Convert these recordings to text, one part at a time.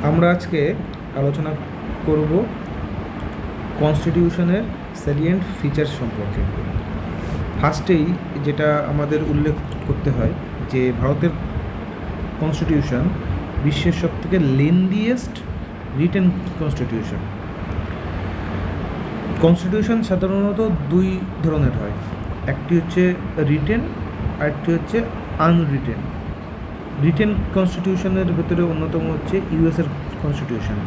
আমরা আজকে আলোচনা করব কনস্টিটিউশনের স্যালিয়েন্ট ফিচার সম্পর্কে। ফার্স্টেই যেটা আমাদের উল্লেখ করতে হয় যে ভারতের কনস্টিটিউশন বিশ্বের সবথেকে লেন্দিয়েস্ট রিটেন কনস্টিটিউশন। কনস্টিটিউশন সাধারণত দুই ধরনের হয়, একটি হচ্ছে রিটেন আর একটি হচ্ছে আনরিটেন। রিটেন কনস্টিটিউশনের ভেতরে অন্যতম হচ্ছে ইউএসের কনস্টিটিউশন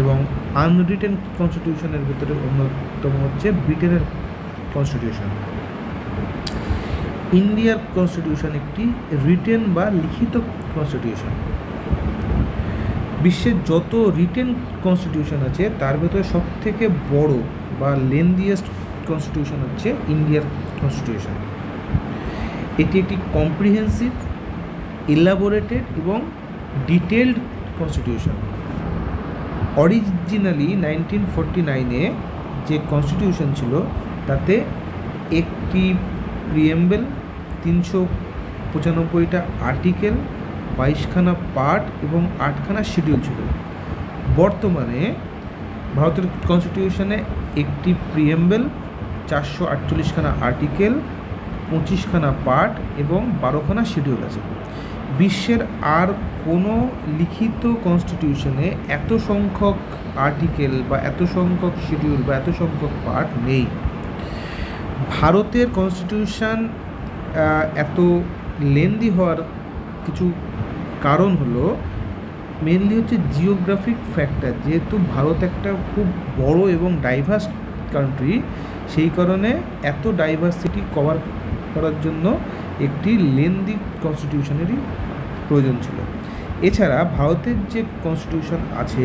এবং আনরিটেন কনস্টিটিউশনের ভেতরে অন্যতম হচ্ছে ব্রিটেনের কনস্টিটিউশন। ইন্ডিয়ার কনস্টিটিউশন একটি রিটেন বা লিখিত কনস্টিটিউশন। বিশ্বের যত রিটেন কনস্টিটিউশন আছে তার ভেতরে সবথেকে বড় বা লেন্দিয়েস্ট কনস্টিটিউশন হচ্ছে ইন্ডিয়ার কনস্টিটিউশন। এটি একটি কম্প্রিহেন্সিভ, ইলাবোরেটেড এবং ডিটেলড কনস্টিটিউশন। অরিজিনালি 1949-এ যে কনস্টিটিউশন ছিল তাতে একটি প্রিএম্বল, 395টা আর্টিকেল, 22খানা পার্ট এবং 8খানা শিডিউল ছিল। বর্তমানে ভারতের কনস্টিটিউশনে একটি প্রিএম্বল, 448খানা আর্টিকেল, 25খানা পার্ট এবং 12খানা শিডিউল আছে। বিশ্বের আর কোনো লিখিত কনস্টিটিউশনে এত সংখ্যক আর্টিকেল বা এত সংখ্যক শিডিউল বা এত সংখ্যক পার্ট নেই। ভারতের কনস্টিটিউশন এত লেন্দি হওয়ার কিছু কারণ হলো মেনলি হচ্ছে জিওগ্রাফিক ফ্যাক্টর। যেহেতু ভারত একটা খুব বড় এবং ডাইভার্স কান্ট্রি, সেই কারণে এত ডাইভার্সিটি কভার করার জন্য একটি লেন্দি কনস্টিটিউশনেরই প্রয়োজন ছিল। এছাড়া ভারতের যে কনস্টিটিউশন আছে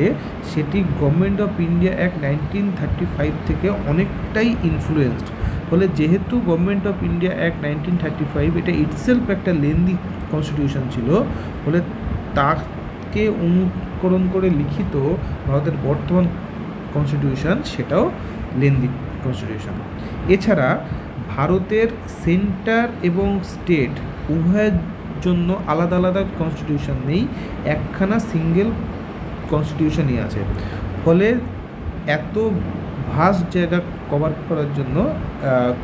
সেটি গভর্নমেন্ট অফ ইন্ডিয়া অ্যাক্ট 1935 থেকে অনেকটাই ইনফ্লুয়েসড। ফলে যেহেতু গভর্নমেন্ট অফ ইন্ডিয়া অ্যাক্ট 1935 এটা ইটসেলফ একটা লেন্দি কনস্টিটিউশন ছিল, ফলে তাকে অনুকরণ করে লিখিত ভারতের বর্তমান কনস্টিটিউশন সেটাও লেন্দি কনস্টিটিউশন। এছাড়া ভারতের সেন্টার এবং স্টেট উভয়ের জন্য আলাদা আলাদা কনস্টিটিউশন নেই, একখানা সিঙ্গেল কনস্টিটিউশনই আছে। ফলে এত ভাস্ট জায়গা কভার করার জন্য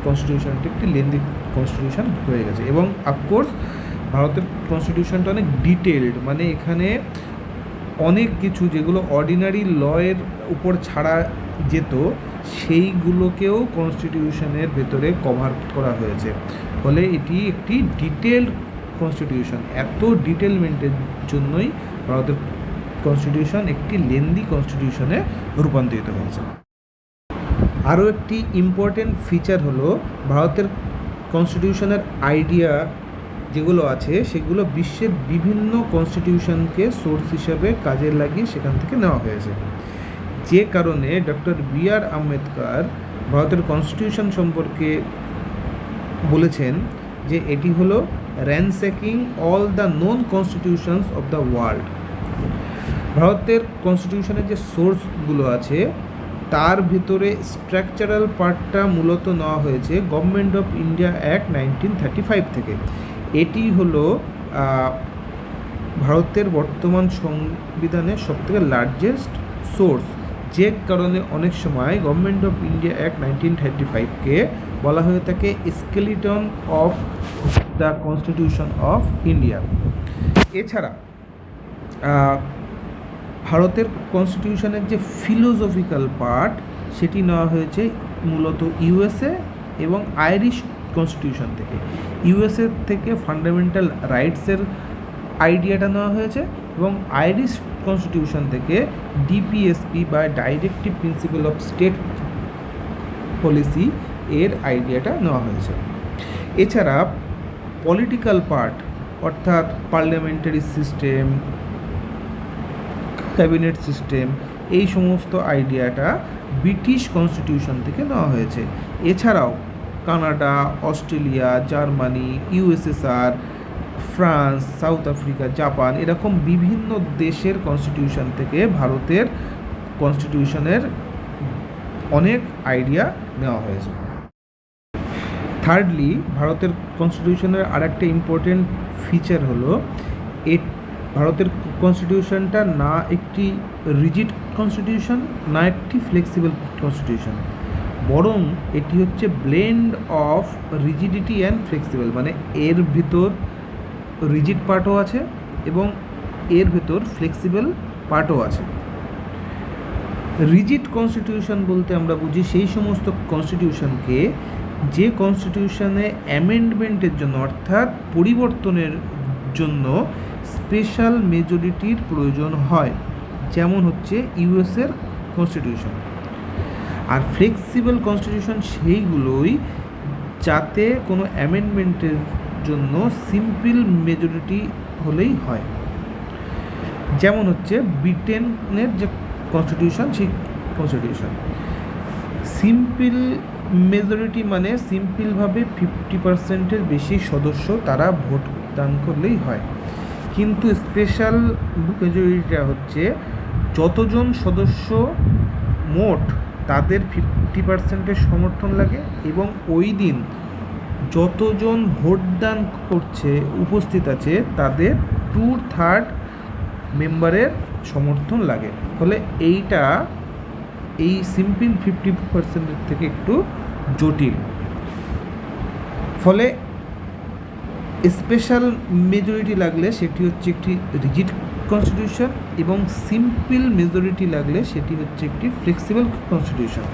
কনস্টিটিউশনটি একটি লেন্দি কনস্টিটিউশন হয়ে গেছে। এবং অফকোর্স ভারতের কনস্টিটিউশনটা অনেক ডিটেলড, মানে এখানে অনেক কিছু যেগুলো অর্ডিনারি লয়ের উপর ছাড়া যেত সেইগুলোকেও কনস্টিটিউশনের ভেতরে কভার করা হয়েছে। ফলে এটি একটি ডিটেলড কনস্টিটিউশন। এত ডিটেলমেন্টের জন্যই ভারতের কনস্টিটিউশন একটি লেন্দি কনস্টিটিউশনে রূপান্তরিত হয়েছে। আরও একটি ইম্পর্টেন্ট ফিচার হলো ভারতের কনস্টিটিউশনের আইডিয়া যেগুলো আছে সেগুলো বিশ্বের বিভিন্ন কনস্টিটিউশনকে সোর্স হিসেবে কাজে লাগিয়ে সেখান থেকে নেওয়া হয়েছে। যে কারণে ডক্টর বি.আর. আম্বেদকর ভারতের কনস্টিটিউশন সম্পর্কে বলেছেন যে এটি হলো ransacking all the known constitutions of the world. ভারতের কনস্টিটিউশনের যে সোর্সগুলো আছে তার ভিতরে স্ট্রাকচারাল পার্টটা মূলত নেওয়া হয়েছে গভর্নমেন্ট অফ ইন্ডিয়া অ্যাক্ট 1935 থেকে। এটি হলো ভারতের বর্তমান সংবিধানের সবথেকে লার্জেস্ট সোর্স, যে কারণে অনেক সময় গভর্নমেন্ট অফ ইন্ডিয়া অ্যাক্ট 1935-কে বলা হয়ে থাকে skeleton of the constitution of India. এছাড়া ভারতের কনস্টিটিউশনের যে ফিলোসফিক্যাল পার্ট সেটি নেওয়া হয়েছে মূলত ইউএসএ এবং আইরিশ কনস্টিটিউশন থেকে। ইউএসএ থেকে ফান্ডামেন্টাল রাইটসের আইডিয়াটা নেওয়া হয়েছে এবং আইরিশ কনস্টিটিউশন থেকে ডিপিএসপি বা directive principle of state policy এর আইডিয়াটা নেওয়া হয়েছে। এছাড়া পলিটিক্যাল পার্ট অর্থাৎ পার্লামেন্টারি সিস্টেম, ক্যাবিনেট সিস্টেম, এই সমস্ত আইডিয়াটা ব্রিটিশ কনস্টিটিউশন থেকে নেওয়া হয়েছে। এছাড়াও Canada, Australia, Germany, USSR, France, south Africa, Japan এরকম বিভিন্ন দেশের কনস্টিটিউশন থেকে ভারতের কনস্টিটিউশনের অনেক আইডিয়া নেওয়া হয়েছে। থার্ডলি, ভারতের কনস্টিটিউশনের আরেকটা ইম্পর্টেন্ট ফিচার হলো ভারতের কনস্টিটিউশনটা না একটি রিজিড কনস্টিটিউশন, না একটি ফ্লেক্সিবল কনস্টিটিউশন, বরং এটি হচ্ছে blend of rigidity and flexible, মানে এর ভিতর রিজিড পার্টও আছে এবং এর ভেতর ফ্লেক্সিবল পার্টও আছে। রিজিড কনস্টিটিউশন বলতে আমরা বুঝি সেই সমস্ত কনস্টিটিউশনকে যে কনস্টিটিউশনে অ্যামেন্ডমেন্টের জন্য অর্থাৎ পরিবর্তনের জন্য স্পেশাল মেজরিটির প্রয়োজন হয়, যেমন হচ্ছে ইউএসের কনস্টিটিউশন। আর ফ্লেক্সিবল কনস্টিটিউশন সেইগুলোই যাতে কোনো অ্যামেন্ডমেন্টের জন্য সিম্পল মেজরিটি হলেই হয়, যেমন হচ্ছে ব্রিটেনের যে কনস্টিটিউশন, সেই কনস্টিটিউশন সিম্পল মেজরিটি মানে সিম্পলভাবে 50%-এর বেশি সদস্য তারা ভোট দান করলেই হয়। কিন্তু স্পেশাল মেজরিটিটা হচ্ছে যতজন সদস্য মোট তাদের 50%-এর সমর্থন লাগে এবং ওই দিন যতজন ভোটদান করছে উপস্থিত আছে তাদের 2/3 মেম্বারের সমর্থন লাগে। ফলে এই সিম্পল 50%-এর থেকে একটু জটিল। ফলে স্পেশাল মেজরিটি লাগলে সেটি হচ্ছে একটি রিজিড কনস্টিটিউশন এবং সিম্পল মেজরিটি লাগলে সেটি হচ্ছে একটি ফ্লেক্সিবল কনস্টিটিউশন।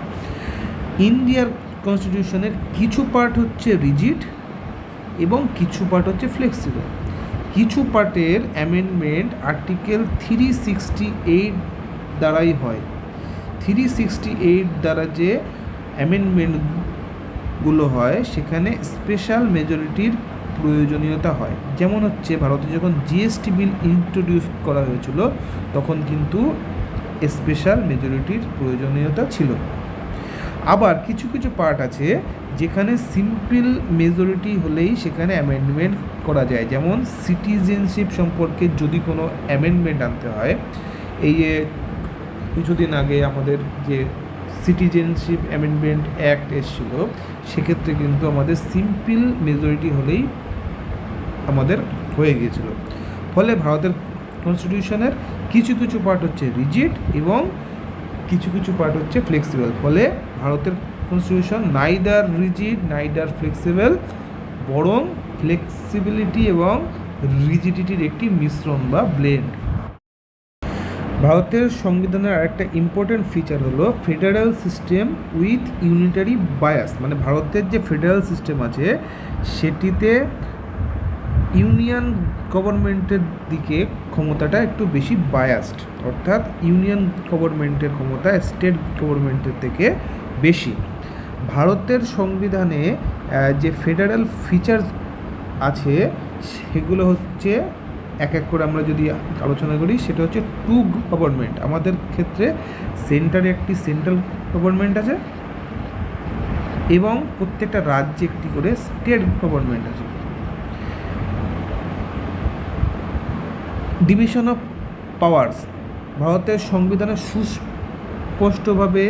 ইন্ডিয়ার কনস্টিটিউশনের কিছু পার্ট হচ্ছে রিজিড এবং কিছু পার্ট হচ্ছে ফ্লেক্সিবল। কিছু পার্টের অ্যামেন্ডমেন্ট আর্টিকেল 368 দ্বারাই হয়। 368 দ্বারা যে অ্যামেন্ডমেন্টগুলো হয় সেখানে স্পেশাল মেজরিটির প্রয়োজনীয়তা হয়। যেমন হচ্ছে ভারতে যখন জিএসটি বিল ইন্ট্রোডিউস করা হয়েছিল তখন কিন্তু স্পেশাল মেজরিটির প্রয়োজনীয়তা ছিল। আবার কিছু কিছু পার্ট আছে যেখানে সিম্পল মেজরিটি হলেই সেখানে অ্যামেন্ডমেন্ট করা যায়, যেমন সিটিজেনশিপ সম্পর্কে যদি কোনো অ্যামেন্ডমেন্ট আনতে হয়, এই কিছুদিন আগে আমাদের যে সিটিজেনশিপ অ্যামেন্ডমেন্ট অ্যাক্ট এসেছিল সেক্ষেত্রে কিন্তু আমাদের সিম্পল মেজরিটি হলেই আমাদের হয়ে গিয়েছিল। ফলে ভারতের কনস্টিটিউশনের কিছু কিছু পার্ট হচ্ছে রিজিড এবং কিছু কিছু পার্ট হচ্ছে ফ্লেক্সিবল। ফলে ভারতের constitution neither rigid neither flexible, বরং ফ্লেক্সিবিলিটি এবং রিজিডিটির একটি মিশ্রণ বা ব্লেন্ড। ভারতের সংবিধানের আরেকটা ইম্পর্টেন্ট ফিচার হলো federal system with unitary bias, মানে ভারতের যে ফেডারেল সিস্টেম আছে সেটিতে ইউনিয়ন গভর্নমেন্টের দিকে ক্ষমতাটা একটু বেশি বায়াসড, অর্থাৎ ইউনিয়ন গভর্নমেন্টের ক্ষমতা স্টেট গভর্নমেন্টের থেকে বেশি। ভারতের সংবিধানে যে ফেডারেল ফিচার্স আছে সেগুলো হচ্ছে এক এক করে আমরা যদি আলোচনা করি, সেটা হচ্ছে 2 গভর্নমেন্ট। আমাদের ক্ষেত্রে সেন্টারে একটি সেন্ট্রাল গভর্নমেন্ট আছে এবং প্রত্যেকটা রাজ্যে একটি করে স্টেট গভর্নমেন্ট আছে। ডিভিশন অফ পাওয়ার্স, ভারতের সংবিধানে সুস্পষ্টভাবে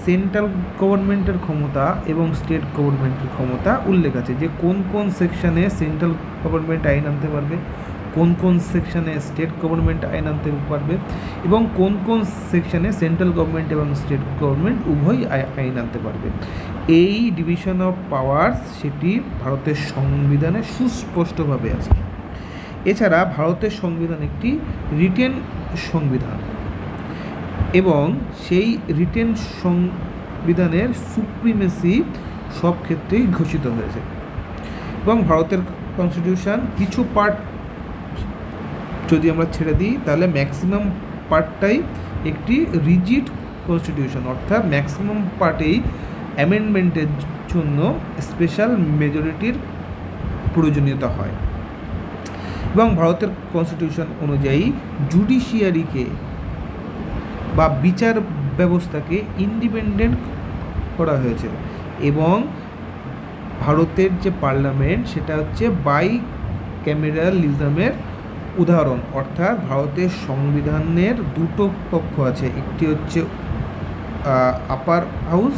সেন্ট্রাল গভর্নমেন্টের ক্ষমতা এবং স্টেট গভর্নমেন্টের ক্ষমতা উল্লেখ আছে, যে কোন কোন সেকশানে সেন্ট্রাল গভর্নমেন্ট আইন আনতে পারবে, কোন কোন সেকশানে স্টেট গভর্নমেন্ট আইন আনতে পারবে এবং কোন কোন সেকশানে সেন্ট্রাল গভর্নমেন্ট এবং স্টেট গভর্নমেন্ট উভয়ই আইন আনতে পারবে। এই ডিভিশন অফ পাওয়ার্স সেটি ভারতের সংবিধানে সুস্পষ্টভাবে আছে। এছাড়া ভারতের সংবিধান একটি রিটেন সংবিধান এবং সেই রিটেন সংবিধানের সুপ্রিমেসি সব ক্ষেত্রেই ঘোষিত হয়েছে। এবং ভারতের কনস্টিটিউশন কিছু পার্ট যদি আমরা ছেড়ে দিই তাহলে ম্যাক্সিমাম পার্টটাই একটি রিজিড কনস্টিটিউশন, অর্থাৎ ম্যাক্সিমাম পার্টেই অ্যামেন্ডমেন্টের জন্য স্পেশাল মেজরিটির প্রয়োজনীয়তা হয়। এবং ভারতের কনস্টিটিউশন অনুযায়ী জুডিশিয়ারিকে বা বিচার ব্যবস্থাকে ইন্ডিপেন্ডেন্ট করা হয়েছে এবং ভারতের যে পার্লামেন্ট সেটা হচ্ছে বাই ক্যামেরালিজমের উদাহরণ, অর্থাৎ ভারতের সংবিধানের দুটো কক্ষ আছে, একটি হচ্ছে আপার হাউস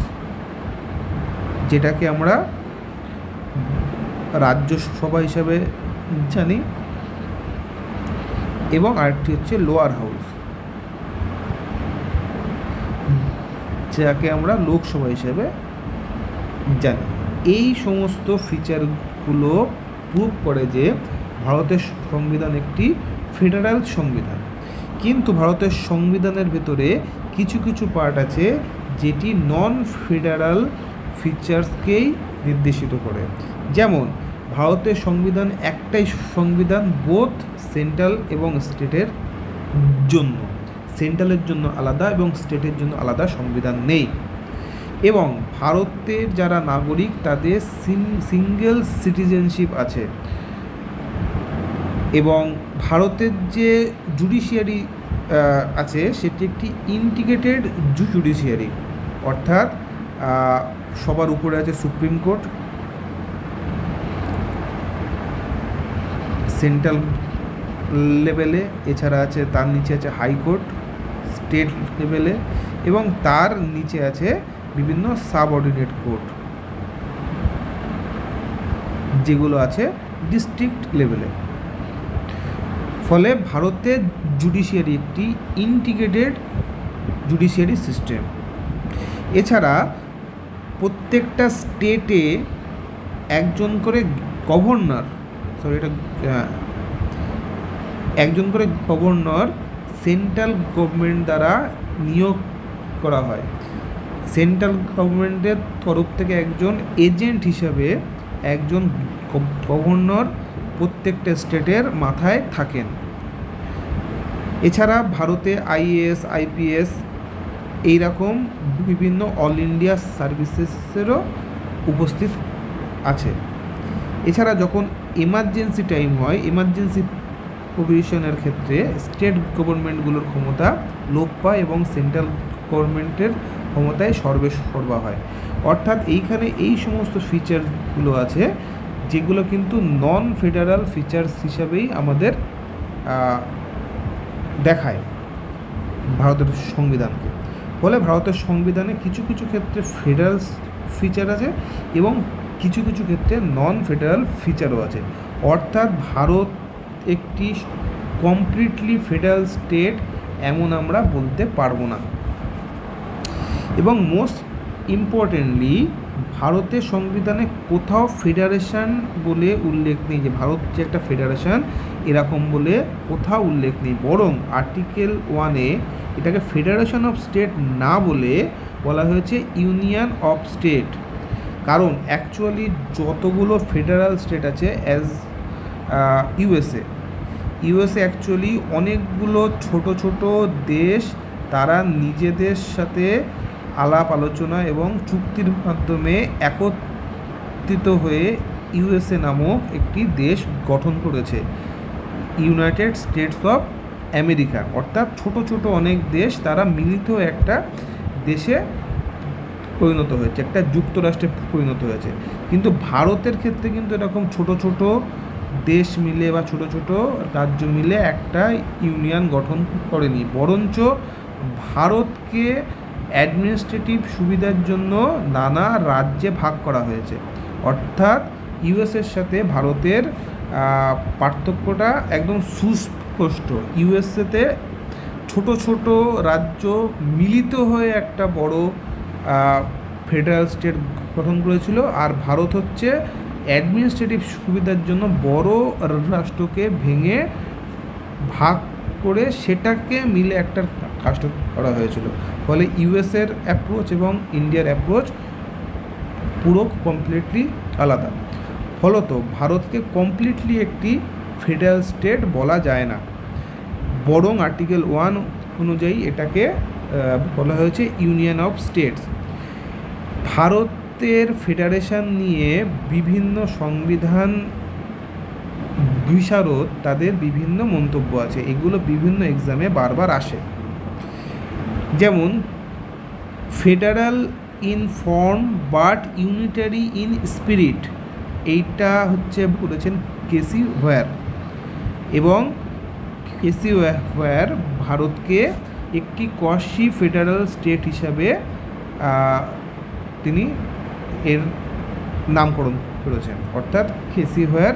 যেটাকে আমরা রাজ্যসভা হিসাবে জানি এবং আরেকটি হচ্ছে লোয়ার হাউস, যাকে আমরা লোকসভা হিসেবে জানি। এই সমস্ত ফিচারগুলো প্রুভ করে যে ভারতের সংবিধান একটি ফেডারাল সংবিধান। কিন্তু ভারতের সংবিধানের ভেতরে কিছু কিছু পার্ট আছে যেটি নন ফেডারাল ফিচার্সকেই নির্দেশিত করে। যেমন ভারতের সংবিধান একটাই সংবিধান বোথ সেন্ট্রাল এবং স্টেটের জন্য, সেন্ট্রালের জন্য আলাদা এবং স্টেটের জন্য আলাদা সংবিধান নেই। এবং ভারতের যারা নাগরিক তাদের সিঙ্গেল সিটিজেনশিপ আছে। এবং ভারতের যে জুডিশিয়ারি আছে সেটি একটি ইন্টিগ্রেটেড জুডিশিয়ারি, অর্থাৎ সবার উপরে আছে সুপ্রিম কোর্ট, সেন্ট্রাল লেভেলে, এছাড়া আছে তার নিচে আছে হাইকোর্ট স্টেট লেভেলে, এবং তার নিচে আছে বিভিন্ন সাবঅর্ডিনেট কোর্ট যেগুলো আছে ডিস্ট্রিক্ট লেভেলে। ফলে ভারতের জুডিশিয়ারি একটি ইন্টিগ্রেটেড জুডিশিয়ারি সিস্টেম। এছাড়া প্রত্যেকটা স্টেটে একজন করে গভর্নর সেন্ট্রাল গভর্নমেন্ট দ্বারা নিয়োগ করা হয়। সেন্ট্রাল গভর্নমেন্টের তরফ থেকে একজন এজেন্ট হিসাবে একজন গভর্নর প্রত্যেকটা স্টেটের মাথায় থাকেন। এছাড়া ভারতে আইএএস, আইপিএস এইরকম বিভিন্ন অল ইন্ডিয়া সার্ভিসেসেরও উপস্থিত আছে। এছাড়া যখন এমার্জেন্সি টাইম হয়, এমার্জেন্সি প্রভিশনের ক্ষেত্রে স্টেট গভর্নমেন্টগুলোর ক্ষমতা লোপ পায় এবং সেন্ট্রাল গভর্নমেন্টের ক্ষমতায় সর্বা হয়। অর্থাৎ এইখানে এই সমস্ত ফিচারগুলো আছে যেগুলো কিন্তু নন ফেডারাল ফিচার্স হিসাবেই আমাদের দেখায় ভারতের সংবিধানকে। ফলে ভারতের সংবিধানে কিছু কিছু ক্ষেত্রে ফেডারাল ফিচার আছে এবং কিছু কিছু ক্ষেত্রে নন ফেডারাল ফিচারও আছে। অর্থাৎ ভারত একটি কমপ্লিটলি ফেডারাল স্টেট এমন আমরা বলতে পারবো না। এবং মোস্ট ইম্পর্টেন্টলি ভারতের সংবিধানে কোথাও ফেডারেশন বলে উল্লেখ নেই, যে ভারত যে একটা ফেডারেশন এরকম বলে কোথাও উল্লেখ নেই। বরং আর্টিকেল 1-এ এটাকে ফেডারেশন অফ স্টেট না বলে বলা হয়েছে ইউনিয়ন অফ স্টেট। কারণ অ্যাকচুয়ালি যতগুলো ফেডারাল স্টেট আছে অ্যাজ ইউএসএ অ্যাকচুয়ালি অনেকগুলো ছোট ছোট দেশ, তারা নিজেদের সাথে আলাপ আলোচনা এবং চুক্তির মাধ্যমে একত্রিত হয়ে ইউএসএ নামক একটি দেশ গঠন করেছে, ইউনাইটেড স্টেটস অফ আমেরিকা। অর্থাৎ ছোট ছোট অনেক দেশ তারা মিলিত একটা দেশে পরিণত হয়েছে, একটা যুক্তরাষ্ট্রে পরিণত হয়েছে। কিন্তু ভারতের ক্ষেত্রে কিন্তু এরকম ছোট ছোট দেশ মিলে বা ছোট ছোট রাজ্য মিলে একটা ইউনিয়ন গঠন করেনি, বরঞ্চ ভারতকে অ্যাডমিনিস্ট্রেটিভ সুবিধার জন্য নানা রাজ্যে ভাগ করা হয়েছে। অর্থাৎ ইউএসএর সাথে ভারতের পার্থক্যটা একদম সুস্পষ্ট। ইউএসএতে ছোট ছোট রাজ্য মিলিত হয়ে একটা বড় ফেডারাল স্টেট গঠন করেছিল, আর ভারত হচ্ছে অ্যাডমিনিস্ট্রেটিভ সুবিধার জন্য বড় রাষ্ট্রকে ভেঙে ভাগ করে সেটাকে মিলে একটা রাষ্ট্র করা হয়েছিল। ফলে ইউএসের অ্যাপ্রোচ এবং ইন্ডিয়ার অ্যাপ্রোচ পুরো কমপ্লিটলি আলাদা। ফলত ভারতকে কমপ্লিটলি একটি ফেডারাল স্টেট বলা যায় না, বরং আর্টিকেল 1 অনুযায়ী এটাকে বলা হয়েছে ইউনিয়ন অফ স্টেটস। ভারতের ফেডারেশন নিয়ে বিভিন্ন সংবিধান বিশারদ তাদের বিভিন্ন মন্তব্য আছে, এগুলো বিভিন্ন এক্সামে বারবার আসে। যেমন federal in form but unitary in spirit, এইটা হচ্ছে বলেছেন কেসি হোয়ার। এবং কেসি হোয়ার ভারতকে একটি কোয়াসি ফেডারাল স্টেট হিসাবে তিনি এর নামকরণ করেছেন। অর্থাৎ কেসি হোয়ার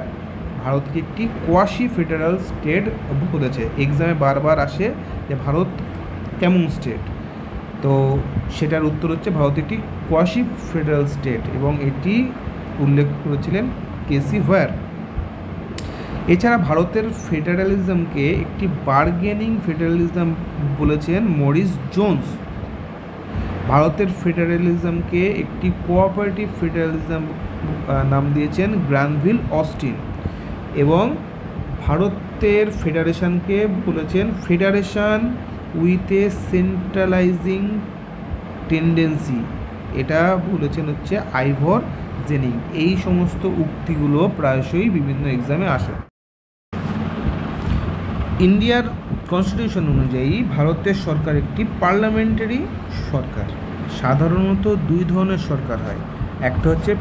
ভারতকে একটি কোয়াসি ফেডারাল স্টেট বলেছে। এক্সামে বারবার আসে যে ভারত কেমন স্টেট, তো সেটার উত্তর হচ্ছে ভারত একটি কোয়াসি ফেডারাল স্টেট, এবং এটি উল্লেখ করেছিলেন কেসি হোয়ার। এছাড়া ভারতের ফেডারালিজমকে একটি বার্গেনিং ফেডারালিজম বলেছেন মরিস জোন্স। ভারতের ফেডারালিজমকে একটি কোঅপারেটিভ ফেডারালিজম নাম দিয়েছেন গ্রানভিল অস্টিন, এবং ভারতের ফেডারেশনকে বলেছেন ফেডারেশন উইথ এ সেন্ট্রালাইজিং টেন্ডেন্সি, এটা বলেছেন হচ্ছে আইভর জেনিং। এই সমস্ত উক্তিগুলো প্রায়শই বিভিন্ন এক্সামে আসে। ইন্ডিয়ার কনস্টিটিউশন অনুযায়ী ভারতের সরকার একটি পার্লামেন্টারি সরকার। সাধারণত দুই ধরনের সরকার হয়, একটা হচ্ছে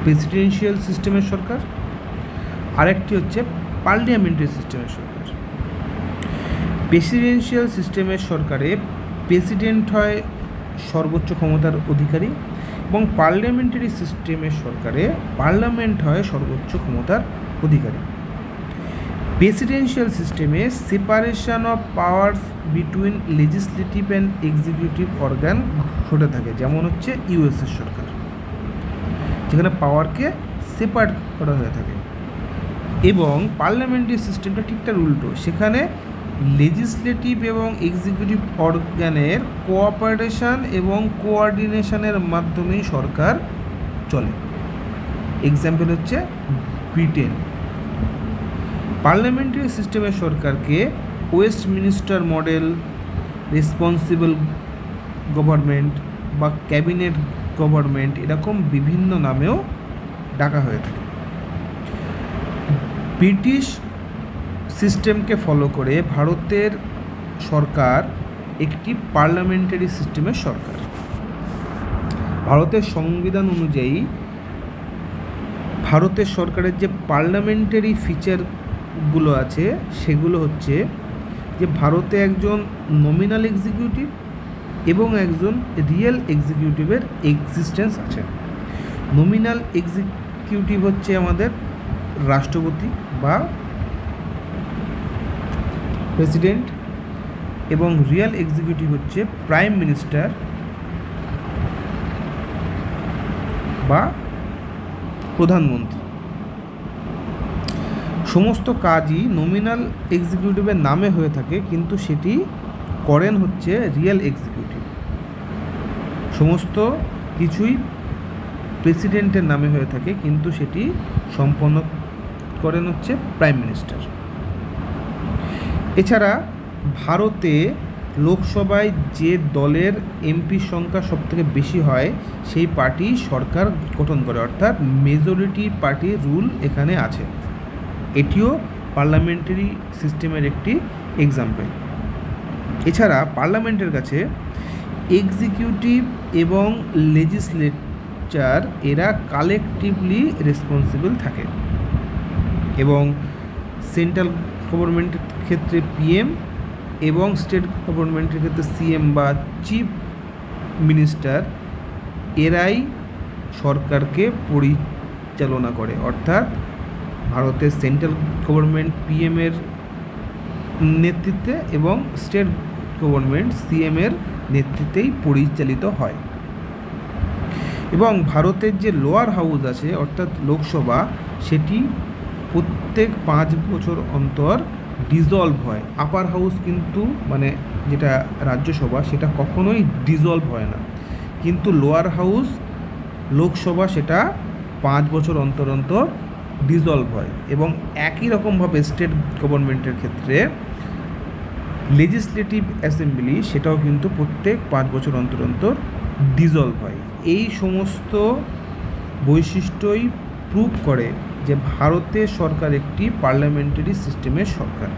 প্রেসিডেন্সিয়াল সিস্টেমের সরকার, আরেকটি হচ্ছে পার্লামেন্টারি সিস্টেমের সরকার। প্রেসিডেন্সিয়াল সিস্টেমের সরকারে প্রেসিডেন্ট হয় সর্বোচ্চ ক্ষমতার অধিকারী, এবং পার্লামেন্টারি সিস্টেমের সরকারে পার্লামেন্ট হয় সর্বোচ্চ ক্ষমতার অধিকারী। প্রেসিডেন্সিয়াল সিস্টেমে separation of powers between legislative and executive organ ঘটে থাকে, যেমন হচ্ছে ইউএসের সরকার, যেখানে পাওয়ারকে সেপারেট করা হয়ে থাকে। এবং পার্লামেন্টারি সিস্টেমটা ঠিকঠাক উল্টো, সেখানে লেজিসলেটিভ এবং এক্সিকিউটিভ অর্গানের কোঅপারেশন এবং কোঅর্ডিনেশনের মাধ্যমেই সরকার চলে। এক্সাম্পল হচ্ছে ব্রিটেন। পার্লামেন্টারি সিস্টেমের সরকারকে ওয়েস্টমিনিস্টার মডেল, রেসপন্সিবল গভর্নমেন্ট বা ক্যাবিনেট গভর্নমেন্ট এরকম বিভিন্ন নামেও ডাকা হয়ে থাকে। ব্রিটিশ সিস্টেমকে ফলো করে ভারতের সরকার একটি পার্লামেন্টারি সিস্টেমের সরকার। ভারতের সংবিধান অনুযায়ী ভারতের সরকারের যে পার্লামেন্টারি ফিচারগুলো আছে সেগুলো হচ্ছে যে ভারতে একজন নমিনাল এক্সিকিউটিভ এবং একজন রিয়েল এক্সিকিউটিভের এক্সিস্টেন্স আছে। নমিনাল এক্সিকিউটিভ হচ্ছে আমাদের রাষ্ট্রপতি বা প্রেসিডেন্ট, এবং রিয়েল এক্সিকিউটিভ হচ্ছে প্রাইম মিনিস্টার বা প্রধানমন্ত্রী। সমস্ত কাজই নমিনাল এক্সিকিউটিভের নামে হয়ে থাকে, কিন্তু সেটি করেন হচ্ছে রিয়েল এক্সিকিউটিভ। সমস্ত কিছুই প্রেসিডেন্টের নামে হয়ে থাকে, কিন্তু সেটি সম্পন্ন করেন হচ্ছে প্রাইম মিনিস্টার। এছাড়া ভারতে লোকসভায় যে দলের এমপির সংখ্যা সবথেকে বেশি হয় সেই পার্টি সরকার গঠন করে, অর্থাৎ মেজরিটি পার্টি রুল এখানে আছে। এটিও পার্লামেন্টারি সিস্টেমের একটি এক্সাম্পল। এছাড়া পার্লামেন্টের কাছে এক্সিকিউটিভ এবং লেজিসলেচার এরা কালেকটিভলি রেসপন্সিবল থাকে, এবং সেন্ট্রাল গভর্নমেন্টের ক্ষেত্রে পিএম এবং স্টেট গভর্নমেন্টের ক্ষেত্রে সিএম বা চিফ মিনিস্টার এরাই সরকারকে পরিচালনা করে। অর্থাৎ ভারতের সেন্ট্রাল গভর্নমেন্ট পিএমের নেতৃত্বে এবং স্টেট গভর্নমেন্ট সিএমের নেতৃত্বেই পরিচালিত হয়। এবং ভারতের যে লোয়ার হাউস আছে অর্থাৎ লোকসভা, সেটি প্রত্যেক 5 বছর অন্তর ডিসলভ হয়। আপার হাউস কিন্তু মানে যেটা রাজ্যসভা সেটা কখনোই ডিসলভ হয় না, কিন্তু লোয়ার হাউস লোকসভা সেটা 5 বছর অন্তর অন্তর ডিসলভ হয়। এবং একই রকমভাবে স্টেট গভর্নমেন্টের ক্ষেত্রে লেজিসলেটিভ অ্যাসেম্বলি সেটাও কিন্তু প্রত্যেক 5 বছর অন্তর অন্তর ডিসলভ হয়। এই সমস্ত বৈশিষ্ট্যই প্রুভ করে যে ভারতের সরকার একটি পার্লামেন্টারি সিস্টেমের সরকার।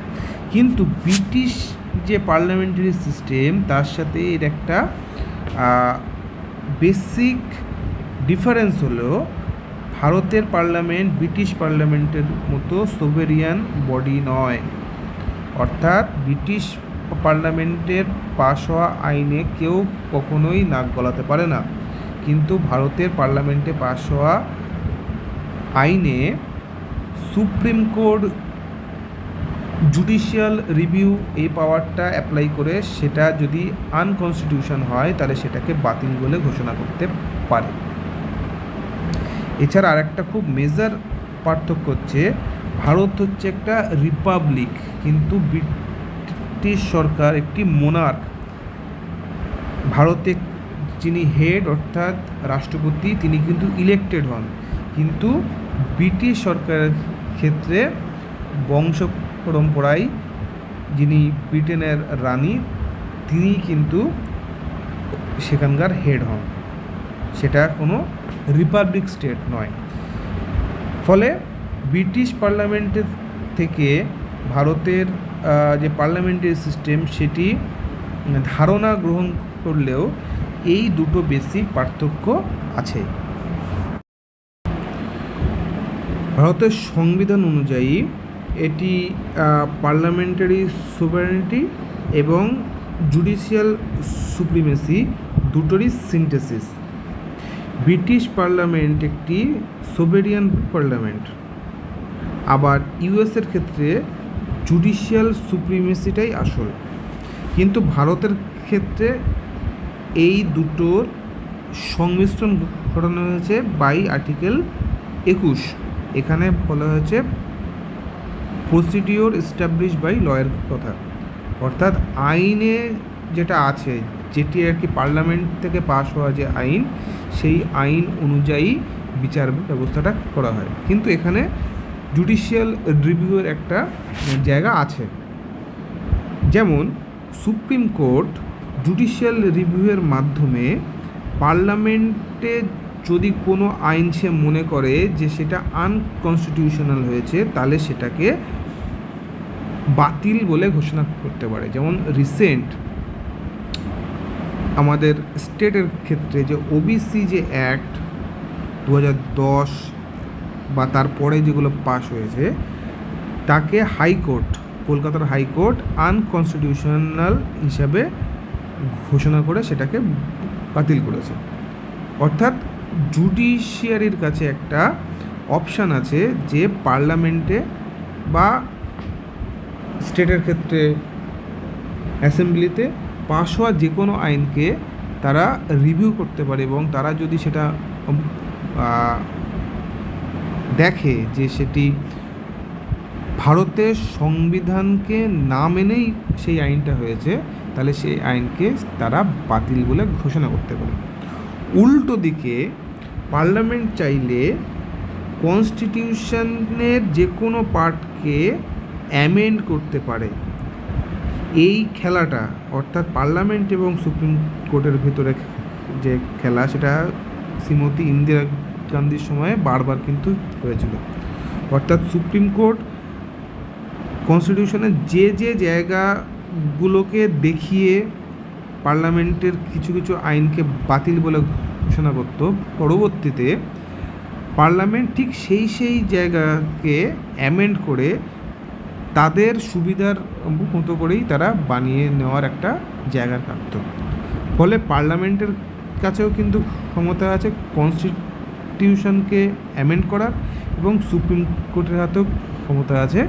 কিন্তু ব্রিটিশ যে পার্লামেন্টারি সিস্টেম তার সাথে এর একটা বেসিক ডিফারেন্স হলো ভারতের পার্লামেন্ট ব্রিটিশ পার্লামেন্টের মতো সোভেরিয়ান বডি নয়। অর্থাৎ ব্রিটিশ পার্লামেন্টের পাশ হওয়া আইনে কেউ কখনোই নাক গলাতে পারে না, কিন্তু ভারতের পার্লামেন্টে পাশ হওয়া আইনে সুপ্রিম কোর্ট জুডিশিয়াল রিভিউ এই পাওয়ারটা অ্যাপ্লাই করে সেটা যদি আনকনস্টিটিউশন হয় তাহলে সেটাকে বাতিল বলে ঘোষণা করতে পারে। এছাড়া আরেকটা খুব মেজর পার্থক্য হচ্ছে, ভারত হচ্ছে একটা রিপাবলিক, কিন্তু ব্রিটিশ সরকার একটি মোনার্ক। ভারতে যিনি হেড অর্থাৎ রাষ্ট্রপতি তিনি কিন্তু ইলেক্টেড হন, কিন্তু ব্রিটিশ সরকারের ক্ষেত্রে বংশ পরম্পরায় যিনি ব্রিটেনের রানী তিনি কিন্তু সেখানকার হেড হন, সেটা কোনো রিপাবলিক স্টেট নয়। ফলে ব্রিটিশ পার্লামেন্টের থেকে ভারতের যে পার্লামেন্টারি সিস্টেম সেটি ধারণা গ্রহণ করলেও এই দুটো বেসিক পার্থক্য আছে। ভারতের সংবিধান অনুযায়ী এটি পার্লামেন্টারি সুভারেনিটি এবং জুডিশিয়াল সুপ্রিমেসি দুটোরই সিনথেসিস। ব্রিটিশ পার্লামেন্ট একটি সোভেরিয়ান পার্লামেন্ট, আবার ইউএসের ক্ষেত্রে জুডিশিয়াল সুপ্রিমেসিটাই আসল। কিন্তু ভারতের ক্ষেত্রে এই দুটোর সংমিশ্রণ ঘটানো হয়েছে বাই আর্টিকেল 21। এখানে বলা হয়েছে প্রসিডিওর এস্টাবলিশ বাই লয়ের কথা, অর্থাৎ আইনে যেটা আছে, যেটি আর কি পার্লামেন্ট থেকে পাশ হওয়া যে আইন, সেই আইন অনুযায়ী বিচার ব্যবস্থাটা করা হয়। কিন্তু এখানে জুডিশিয়াল রিভিউয়ের একটা জায়গা আছে। যেমন সুপ্রিম কোর্ট জুডিশিয়াল রিভিউয়ের মাধ্যমে পার্লামেন্টে যদি কোনো আইন সে মনে করে যে সেটা আনকনস্টিটিউশনাল হয়েছে, তাহলে সেটাকে বাতিল বলে ঘোষণা করতে পারে। যেমন রিসেন্ট আমাদের স্টেটের ক্ষেত্রে যে ওবিসি যে অ্যাক্ট 2010 বা তারপরে যেগুলো পাস হয়েছে, তাকে হাইকোর্ট, কলকাতার হাইকোর্ট আনকনস্টিটিউশনাল হিসাবে ঘোষণা করে সেটাকে বাতিল করেছে। অর্থাৎ জুডিশিয়ারির কাছে একটা অপশান আছে যে পার্লামেন্টে বা স্টেটের ক্ষেত্রে অ্যাসেম্বলিতে পাস হওয়া যে কোনো আইনকে তারা রিভিউ করতে পারে, এবং তারা যদি সেটা দেখে যে সেটি ভারতের সংবিধানকে না মেনেই সেই আইনটা হয়েছে, তাহলে সেই আইনকে তারা বাতিল বলে ঘোষণা করতে পারে। উল্টো দিকে পার্লামেন্ট চাইলে কনস্টিটিউশনের যে কোনো পার্টকে অ্যামেন্ড করতে পারে। এই খেলাটা অর্থাৎ পার্লামেন্ট এবং সুপ্রিম কোর্টের ভেতরে যে খেলা, সেটা শ্রীমতী ইন্দিরা গান্ধীর সময়ে বারবার কিন্তু হয়েছিল। অর্থাৎ সুপ্রিম কোর্ট কনস্টিটিউশনের যে জায়গাগুলোকে দেখিয়ে পার্লামেন্টের কিছু কিছু আইনকে বাতিল বলে ঘোষণা করত, পরবর্তীতে পার্লামেন্ট ঠিক সেই জায়গাকে অ্যামেন্ড করে তাদের সুবিধার মতো করেই তারা বানিয়ে নেওয়ার একটা জায়গা থাকত। ফলে পার্লামেন্টের কাছেও কিন্তু ক্ষমতা আছে কনস্টিটিউশনকে অ্যামেন্ড করার, এবং সুপ্রিম কোর্টের হাতেও ক্ষমতা আছে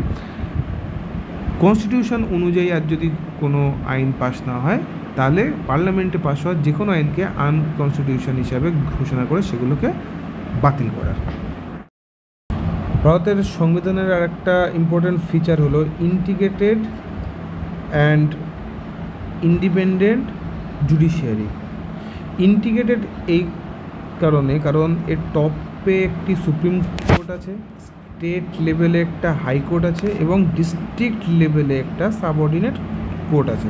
কনস্টিটিউশন অনুযায়ী আর যদি কোনো আইন পাস না হয়, তাহলে পার্লামেন্টে পাস হওয়া যে কোনো আইনকে আনকনস্টিটিউশন হিসাবে ঘোষণা করে সেগুলোকে বাতিল করার। ভারতের সংবিধানের আর একটা ইম্পর্ট্যান্ট ফিচার হলো integrated and independent judiciary. Integrated এই কারণ এর টপে একটি সুপ্রিম কোর্ট আছে, স্টেট লেভেলে একটা হাইকোর্ট আছে, এবং ডিস্ট্রিক্ট লেভেলে একটা সাবঅর্ডিনেট কোর্ট আছে।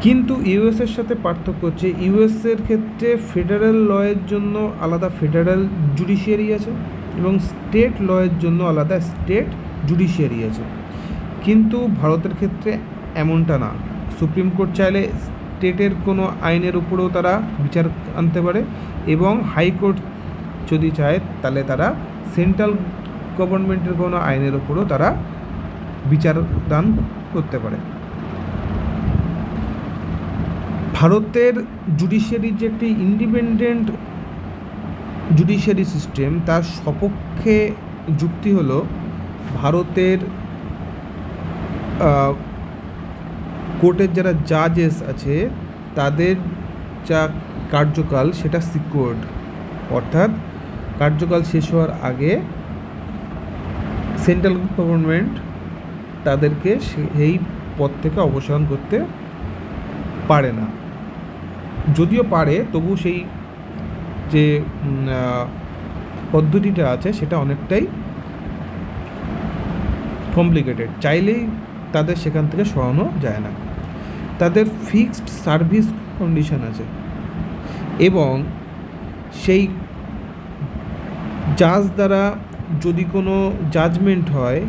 কিন্তু ইউএসের সাথে পার্থক্য হচ্ছে, ইউএসের ক্ষেত্রে ফেডারেল লয়ের জন্য আলাদা ফেডারেল জুডিশিয়ারি আছে, এবং স্টেট লয়ের জন্য আলাদা স্টেট জুডিশিয়ারি আছে। কিন্তু ভারতের ক্ষেত্রে এমনটা না। সুপ্রিম কোর্ট চাইলে স্টেটের কোনো আইনের উপরেও তারা বিচার আনতে পারে, এবং হাইকোর্ট যদি চায় তাহলে তারা সেন্ট্রাল গভর্নমেন্টের কোনো আইনের উপরেও তারা বিচার দান করতে পারে। ভারতের জুডিশিয়ারির যে একটি ইন্ডিপেন্ডেন্ট জুডিশিয়ারি সিস্টেম, তার সপক্ষে যুক্তি হলো ভারতের কোর্টের যারা জাজেস আছে তাদের যা কার্যকাল সেটা সিকিউরড, অর্থাৎ কার্যকাল শেষ হওয়ার আগে সেন্ট্রাল গভর্নমেন্ট তাদেরকে সেই পদ থেকে অবসান করতে পারে না। যদিও পারে, তবু সেই যে পদ্ধতিটা আছে সেটা অনেকটাই কমপ্লিকেটেড, চাইলেই তাদের সেখান থেকে সরানো যায় না। তাদের ফিক্সড সার্ভিস কন্ডিশন আছে এবং সেই জাজ দ্বারা যদি কোনো জাজমেন্ট হয়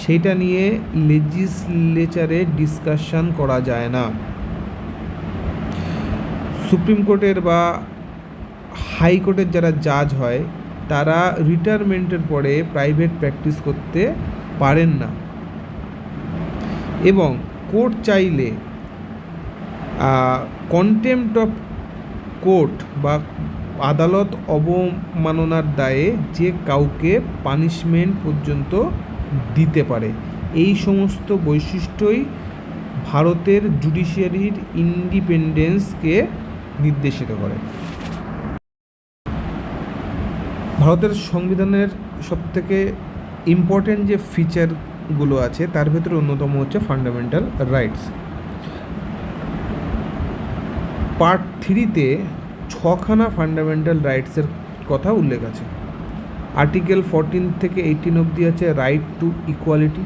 সেটা নিয়ে লেজিসলেচারে ডিসকাশন করা যায় না। সুপ্রিম কোর্টের বা হাইকোর্টের যারা জাজ হয় তারা রিটায়ারমেন্টের পরে প্রাইভেট প্র্যাকটিস করতে পারেন না এবং কোর্ট চাইলে কন্টেম্পট অফ কোর্ট বা আদালত অবমাননার দায়ে যে কাউকে পানিশমেন্ট পর্যন্ত দিতে পারে। এই সমস্ত বৈশিষ্ট্যই ভারতের জুডিশিয়ারির ইন্ডিপেন্ডেন্সকে নির্দেশিত করে। ভারতের সংবিধানের সবথেকে ইম্পর্টেন্ট যে ফিচারগুলো আছে তার ভেতরে অন্যতম হচ্ছে ফান্ডামেন্টাল রাইটস। পার্ট 3-তে 6খানা ফান্ডামেন্টাল রাইটসের কথা উল্লেখ আছে। আর্টিকেল 14 থেকে 18 অবধি আছে রাইট টু ইকুয়ালিটি।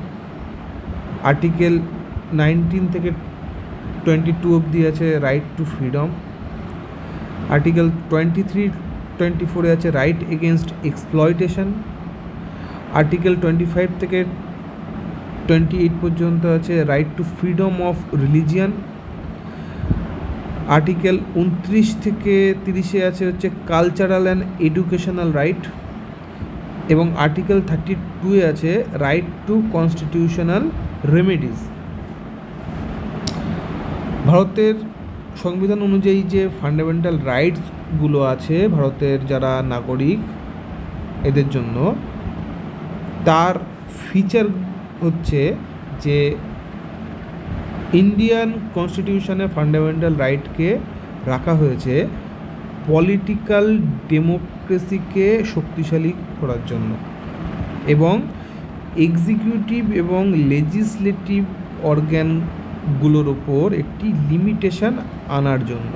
আর্টিকেল 19 থেকে 22 অবধি আছে রাইট টু ফ্রিডম। আর্টিকেল 23-24 আছে রাইট এগেনস্ট এক্সপ্লয়টেশন। আর্টিকেল 25 থেকে 28 পর্যন্ত আছে right two freedom of religion. Article 29 থেকে 30 আছে হচ্ছে কালচারাল অ্যান্ড এডুকেশনাল রাইট এবং আর্টিকেল 32 আছে রাইট টু কনস্টিটিউশনাল রেমেডিজ। ভারতের সংবিধান অনুযায়ী যে ফান্ডামেন্টাল রাইটসগুলো আছে ভারতের যারা নাগরিক এদের জন্য, তার ফিচার হচ্ছে যে ইন্ডিয়ান কনস্টিটিউশনে ফান্ডামেন্টাল রাইটকে রাখা হয়েছে পলিটিক্যাল ডেমোক্রেসিকে শক্তিশালী করার জন্য এবং এক্সিকিউটিভ এবং লেজিসলেটিভ অর্গ্যানগুলোর ওপর একটি লিমিটেশন আনার জন্য।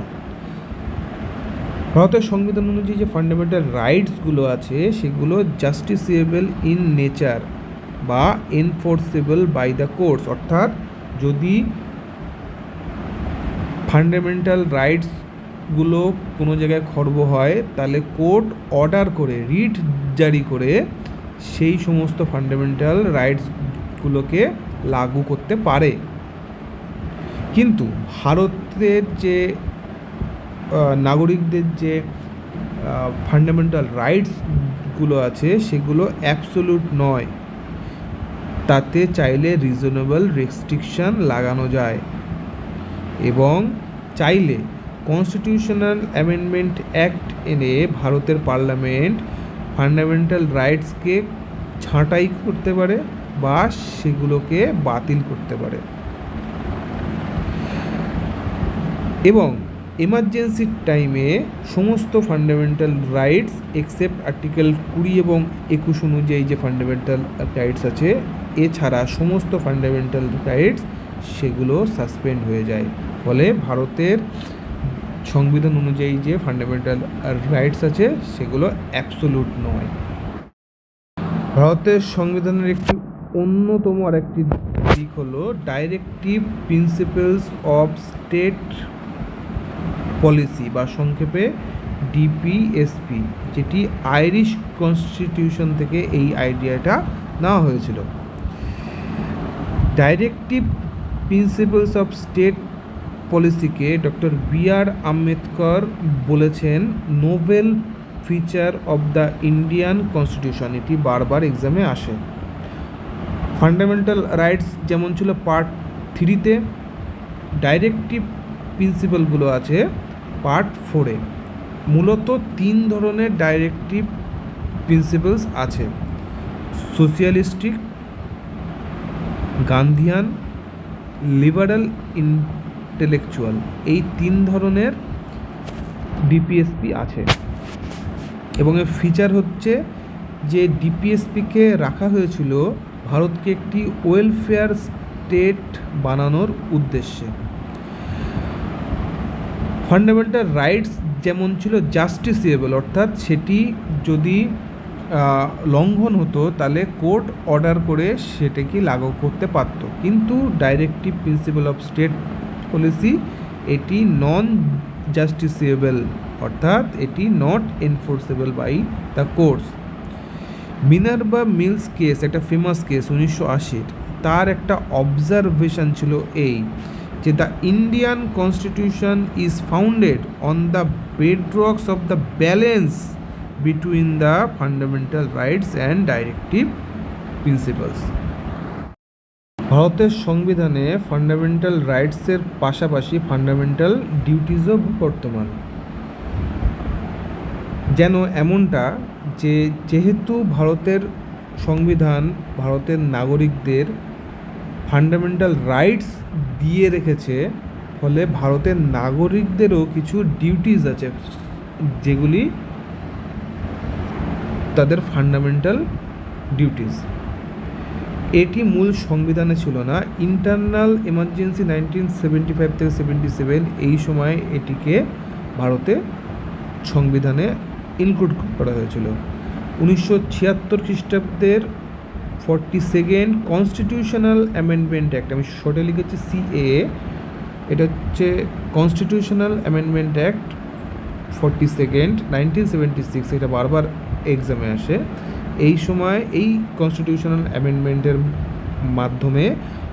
ভারতের সংবিধান অনুযায়ী যে ফান্ডামেন্টাল রাইটসগুলো আছে সেগুলো জাস্টিসিয়েবল ইন নেচার বা এনফোর্সেবল বাই দ্য কোর্টস, অর্থাৎ যদি ফান্ডামেন্টাল রাইটসগুলো কোনো জায়গায় খর্ব হয় তাহলে কোর্ট অর্ডার করে, রিট জারি করে সেই সমস্ত ফান্ডামেন্টাল রাইটসগুলোকে লাগু করতে পারে। কিন্তু ভারতের যে নাগরিকদের যে ফান্ডামেন্টাল রাইটসগুলো আছে সেগুলো অ্যাবসোলিউট নয়, তাতে চাইলে রিজনেবল রেস্ট্রিকশন লাগানো যায় এবং চাইলে কনস্টিটিউশনাল অ্যামেন্ডমেন্ট অ্যাক্ট এনে ভারতের পার্লামেন্ট ফান্ডামেন্টাল রাইটসকে ছাঁটাই করতে পারে বা সেগুলোকে বাতিল করতে পারে। এবং এমার্জেন্সির টাইমে সমস্ত ফান্ডামেন্টাল রাইটস এক্সেপ্ট আর্টিকেল 20 এবং 21 অনুযায়ী যে ফান্ডামেন্টাল রাইটস আছে এছাড়া সমস্ত ফান্ডামেন্টাল রাইটস সেগুলো সাসপেন্ড হয়ে যায়। ফলে ভারতের সংবিধান অনুযায়ী যে ফান্ডামেন্টাল রাইটস আছে সেগুলো অ্যাবসোলিউট নয়। ভারতের সংবিধানের একটি অন্যতম আরেকটি দিক হলো directive principles of state policy বা সংক্ষেপে ডিপিএসপি, যেটি আইরিশ কনস্টিটিউশন থেকে এই আইডিয়াটা নেওয়া হয়েছিল। ডাইরেক্টিভ প্রিন্সিপালস অফ স্টেট পলিসিকে ডক্টর বি.আর. আম্বেদকর বলেছেন novel feature of the Indian constitution. এটি বারবার এক্সামে আসে। ফান্ডামেন্টাল রাইটস যেমন ছিল পার্ট 3-তে, ডাইরেক্টিভ প্রিন্সিপালগুলো আছে পার্ট 4-এ। মূলত 3 ধরনের ডাইরেক্টিভ প্রিন্সিপালস আছে। সোশিয়ালিস্টিক, গান্ধিয়ান, লিবারাল ইন্টেলেকচুয়াল, এই 3 ধরনের ডিপিএসপি আছে। এবং এর ফিচার হচ্ছে যে ডিপিএসপিকে রাখা হয়েছিল ভারতকে একটি ওয়েলফেয়ার স্টেট বানানোর উদ্দেশ্যে। ফান্ডামেন্টাল রাইটস যেমন ছিল জাস্টিসিয়েবল, অর্থাৎ সেটি যদি লঙ্ঘন হতো তাহলে কোর্ট অর্ডার করে সেটাকে লাগু করতে পারত, কিন্তু directive principle of state policy এটি নন জাস্টিসিয়েবল, অর্থাৎ এটি not enforceable by the courts. Minerva Mills case একটা ফেমাস কেস 1980, তার একটা অবজারভেশন ছিল এই যে the Indian constitution is founded on the bedrocks of the balance between the fundamental rights and directive principles. ভারতের সংবিধানে ফান্ডামেন্টাল রাইটসের পাশাপাশি ফান্ডামেন্টাল ডিউটিসও বর্তমান। যেন এমনটা যে যেহেতু ভারতের সংবিধান ভারতের নাগরিকদের ফান্ডামেন্টাল রাইটস দিয়ে রেখেছে, ফলে ভারতের নাগরিকদেরও কিছু ডিউটিস আছে যেগুলি তাদের ফান্ডামেন্টাল ডিউটিস। এটি মূল সংবিধানে ছিল না। ইন্টারনাল এমার্জেন্সি 1975 থেকে 77 এই সময় এটিকে ভারতে সংবিধানে ইনক্লুড করা হয়েছিল। 1976 খ্রিস্টাব্দের 42nd কনস্টিটিউশনাল অ্যামেন্ডমেন্ট অ্যাক্ট, আমি শর্টে লিখেছি সিএএ, এটা হচ্ছে কনস্টিটিউশনাল অ্যামেন্ডমেন্ট অ্যাক্ট 42nd 1976, এটা বারবার এক্সামে আসে। এই সময় এই কনস্টিটিউশনাল অ্যামেন্ডমেন্টের মাধ্যমে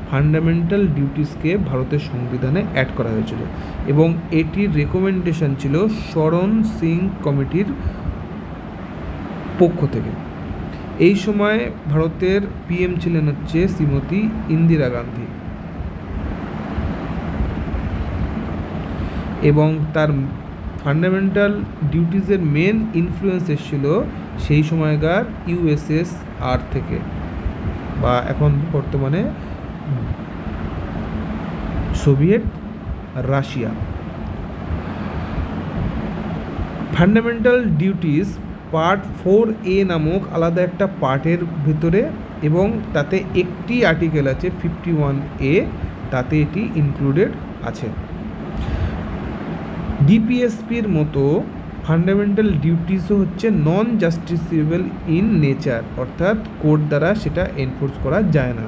ফান্ডামেন্টাল ডিউটিসকে ভারতের সংবিধানে অ্যাড করা হয়েছিল এবং এটির রেকমেন্ডেশন ছিল শরণ সিং কমিটির পক্ষ থেকে। এই সময় ভারতের পিএম ছিলেন হচ্ছে শ্রীমতী ইন্দিরা গান্ধী এবং তার ফান্ডামেন্টাল ডিউটিসের মেন ইনফ্লুয়েন্স এসেছিল সেই সময়কার ইউএসএসআর থেকে, বা এখন বর্তমানে Soviet Russia. Fundamental duties part 4A নামক আলাদা একটা পার্টের ভিতরে, এবং তাতে একটি আর্টিকেল আছে 51A, তাতে এটি ইনক্লুডেড আছে। ডিপিএসপির মতো ফান্ডামেন্টাল ডিউটিসও হচ্ছে নন জাস্টিসিয়েবল ইন নেচার, অর্থাৎ কোর্ট দ্বারা সেটা এনফোর্স করা যায় না।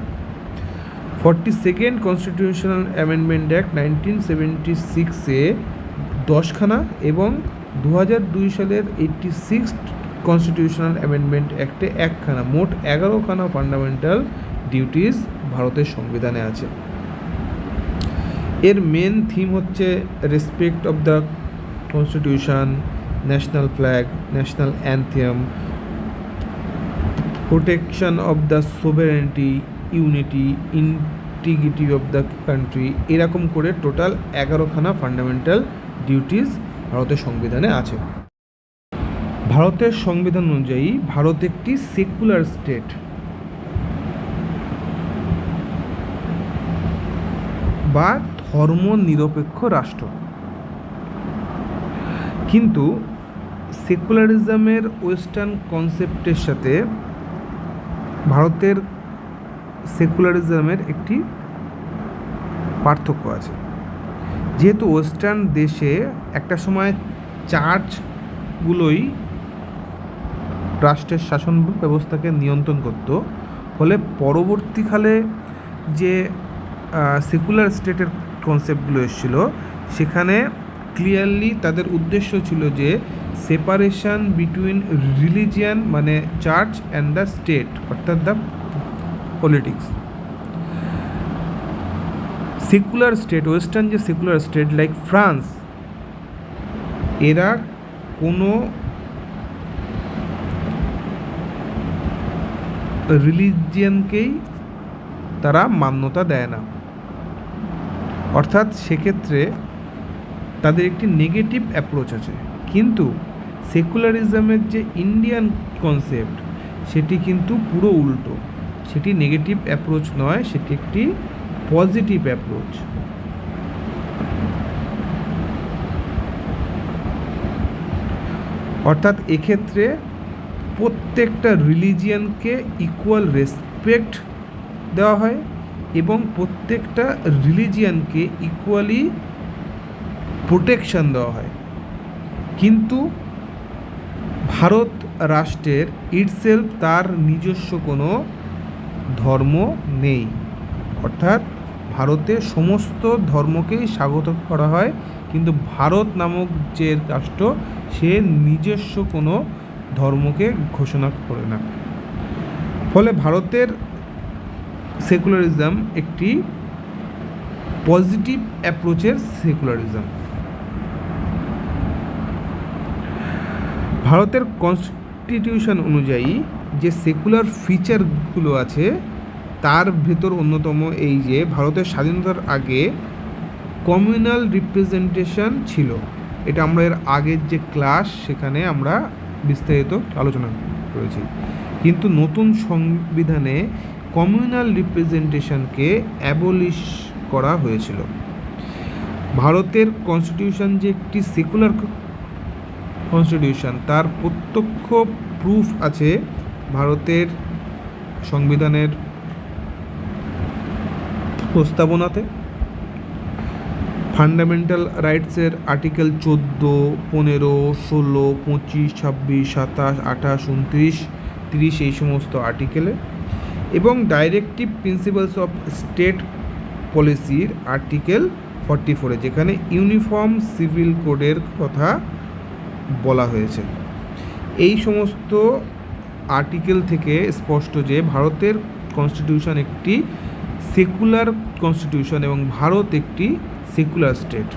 42nd কনস্টিটিউশনাল অ্যামেন্ডমেন্ট অ্যাক্ট 1976-এ 10খানা এবং 2002 সালের 86th কনস্টিটিউশনাল অ্যামেন্ডমেন্ট অ্যাক্টে 1খানা, মোট 11খানা ফান্ডামেন্টাল ডিউটিস ভারতের সংবিধানে আছে। এর মেন থিম হচ্ছে respect of the constitution, national flag, national anthem, protection of the sovereignty, unity, integrity of the country, এরকম করে টোটাল 11খানা ফান্ডামেন্টাল ডিউটিস ভারতের সংবিধানে আছে। ভারতের সংবিধান অনুযায়ী ভারত একটি সেকুলার স্টেট, বা ধর্মনিরপেক্ষ রাষ্ট্র, কিন্তু সেকুলারিজমের ওয়েস্টার্ন কনসেপ্টের সাথে ভারতের সেকুলারিজমের একটি পার্থক্য আছে। যেহেতু ওয়েস্টার্ন দেশে একটা সময় চার্চগুলোই রাষ্ট্রের শাসন ব্যবস্থাকে নিয়ন্ত্রণ করত, ফলে পরবর্তীকালে যে সেকুলার স্টেটের কনসেপ্টগুলো এসেছিল সেখানে ক্লিয়ারলি তাদের উদ্দেশ্য ছিল যে সেপারেশন বিটুইন রিলিজিয়ান মানে চার্চ অ্যান্ড দ্য স্টেট, অর্থাৎ the politics. Secular state, western যে সেকুলার স্টেট লাইক ফ্রান্স, এরা কোনো রিলিজিয়ানকেই তারা মান্যতা দেয় না, অর্থাৎ সেক্ষেত্রে তাদের একটি নেগেটিভ অ্যাপ্রোচ আছে। কিন্তু সেকুলারিজমের যে ইন্ডিয়ান কনসেপ্ট, সেটি কিন্তু পুরো উল্টো, সেটি নেগেটিভ অ্যাপ্রোচ নয়, সেটি একটি পজিটিভ অ্যাপ্রোচ। অর্থাৎ এক্ষেত্রে প্রত্যেকটা রিলিজিয়ানকে ইকুয়াল রেসপেক্ট দেওয়া হয় এবং প্রত্যেকটা রিলিজিয়ানকে ইকুয়ালি প্রোটেকশন দেওয়া হয়। কিন্তু ভারত রাষ্ট্রের ইটসেলফ তার নিজস্ব কোনো ধর্ম নেই, অর্থাৎ ভারতে সমস্ত ধর্মকেই স্বাগত করা হয়, কিন্তু ভারত নামক যে রাষ্ট্র সে নিজস্ব কোনো ধর্মকে ঘোষণা করে না। ফলে ভারতের সেকুলারিজম একটি পজিটিভ অ্যাপ্রোচের সেকুলারিজম। ভারতের কনস্টিটিউশন অনুযায়ী যে সেকুলার ফিচারগুলো আছে তার ভেতর অন্যতম এই যে ভারতের স্বাধীনতার আগে কমিউনাল রিপ্রেজেন্টেশন ছিল। এটা আমরা এর আগের যে ক্লাস সেখানে আমরা বিস্তারিত আলোচনা করেছি। কিন্তু নতুন সংবিধানে কমিউনাল রিপ্রেজেন্টেশনকে অ্যাবলিশ করা হয়েছিল। ভারতের কনস্টিটিউশন যে একটি সেকুলার কনস্টিটিউশন তার প্রত্যক্ষ প্রুফ আছে ভারতের সংবিধানের প্রস্তাবনাতে। ফান্ডামেন্টাল রাইটসের আর্টিকেল 14, 15, 16, 25, 26, 27, 28, 29, 30 এই সমস্ত আর্টিকেলে, এবং ডাইরেক্টিভ প্রিন্সিপালস অফ স্টেট পলিসির আর্টিকেল 44 যেখানে ইউনিফর্ম সিভিল কোডের কথা বলা হয়েছে। এই সমস্ত আর্টিকেল থেকে স্পষ্ট যে ভারতের কনস্টিটিউশন একটি সেকুলার কনস্টিটিউশন এবং ভারত একটি সেকুলার স্টেট।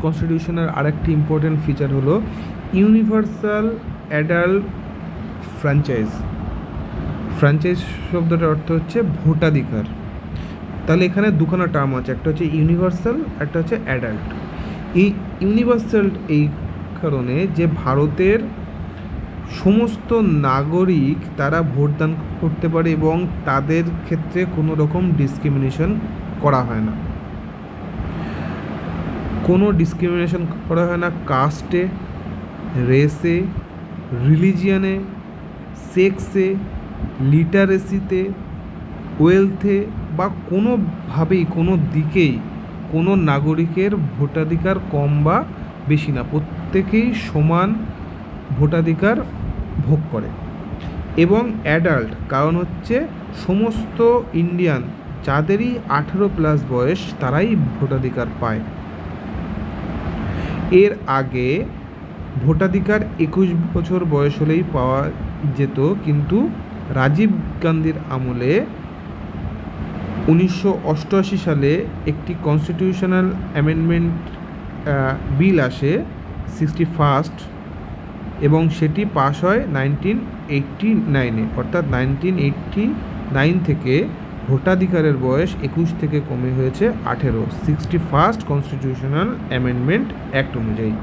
কনস্টিটিউশনের আরেকটি ইম্পর্টেন্ট ফিচার হলো ইউনিভার্সাল অ্যাডাল্ট ফ্র্যাঞ্চাইজ। ফ্র্যাঞ্চাইজ শব্দটার অর্থ হচ্ছে ভোটাধিকার। তাহলে এখানে দুখানা টার্ম আছে, একটা হচ্ছে ইউনিভার্সাল, একটা হচ্ছে অ্যাডাল্ট। এই ইউনিভার্সাল এই কারণে যে ভারতের সমস্ত নাগরিক তারা ভোটদান করতে পারে এবং তাদের ক্ষেত্রে কোনো রকম ডিসক্রিমিনেশন করা হয় না। কোনো ডিসক্রিমিনেশন করা হয় না কাস্টে, রেসে, রিলিজিয়ানে, সেক্সে, লিটারেসিতে, ওয়েলথে বা কোনোভাবেই কোনো দিকেই কোনো নাগরিকের ভোটাধিকার কম বা বেশি না, প্রত্যেকেই সমান ভোটাধিকার ভোগ করে। এবং অ্যাডাল্ট কারণ হচ্ছে সমস্ত ইন্ডিয়ান যাদেরই 18+ বয়স তারাই ভোটাধিকার পায়। এর আগে ভোটাধিকার 21 বছর বয়স হলেই পাওয়া যেত, কিন্তু রাজীব গান্ধীর আমলে 1988 সালে একটি কনস্টিটিউশনাল অ্যামেন্ডমেন্ট বিল আসে 61 এবং সেটি পাস হয় 1989-এ। অর্থাৎ 1989 থেকে ভোটাধিকারের বয়স 21 থেকে কমে হয়েছে 18, 61 কনস্টিটিউশনাল অ্যামেন্ডমেন্ট অ্যাক্ট অনুযায়ী।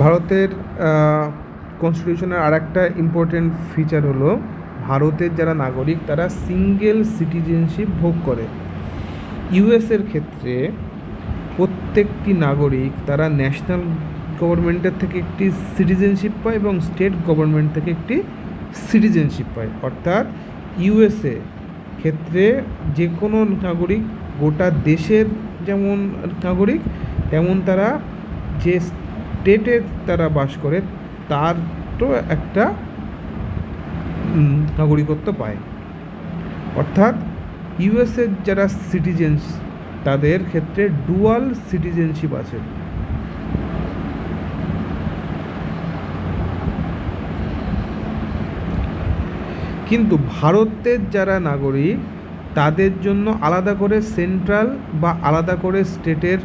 ভারতের কনস্টিটিউশনের আর একটা ইম্পর্টেন্ট ফিচার হলো ভারতের যারা নাগরিক তারা সিঙ্গেল সিটিজেনশিপ ভোগ করে। ইউএসের ক্ষেত্রে প্রত্যেকটি নাগরিক তারা ন্যাশনাল গভর্নমেন্টের থেকে একটি সিটিজেনশিপ পায় এবং স্টেট গভর্নমেন্ট থেকে একটি সিটিজেনশিপ পায়। অর্থাৎ ইউএসএ ক্ষেত্রে যে কোনো নাগরিক গোটা দেশের যেমন নাগরিক, তেমন তারা যে স্টেটে তারা বাস করে তার তো একটা নাগরিকত্ব পায়। অর্থাৎ ইউএসএর যারা সিটিজেন্স তাদের ক্ষেত্রে ডুয়াল সিটিজেনশিপ আছে। কিন্তু ভারতের যারা নাগরিক তাদের জন্য আলাদা করে সেন্ট্রাল বা আলাদা করে স্টেটের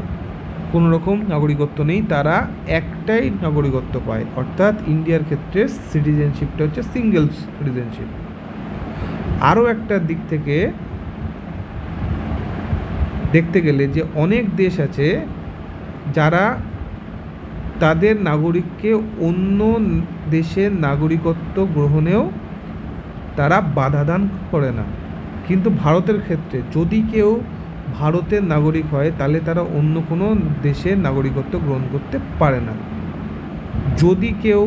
কোনো রকম নাগরিকত্ব নেই, তারা একটাই নাগরিকত্ব পায়। অর্থাৎ ইন্ডিয়ার ক্ষেত্রে সিটিজেনশিপটা হচ্ছে সিঙ্গেল সিটিজেনশিপ। আরও একটা দিক থেকে দেখতে গেলে যে অনেক দেশ আছে যারা তাদের নাগরিককে অন্য দেশের নাগরিকত্ব গ্রহণেও তারা বাধা দান করে না। কিন্তু ভারতের ক্ষেত্রে যদি কেউ ভারতের নাগরিক হয় তাহলে তারা অন্য কোনো দেশের নাগরিকত্ব গ্রহণ করতে পারে না। যদি কেউ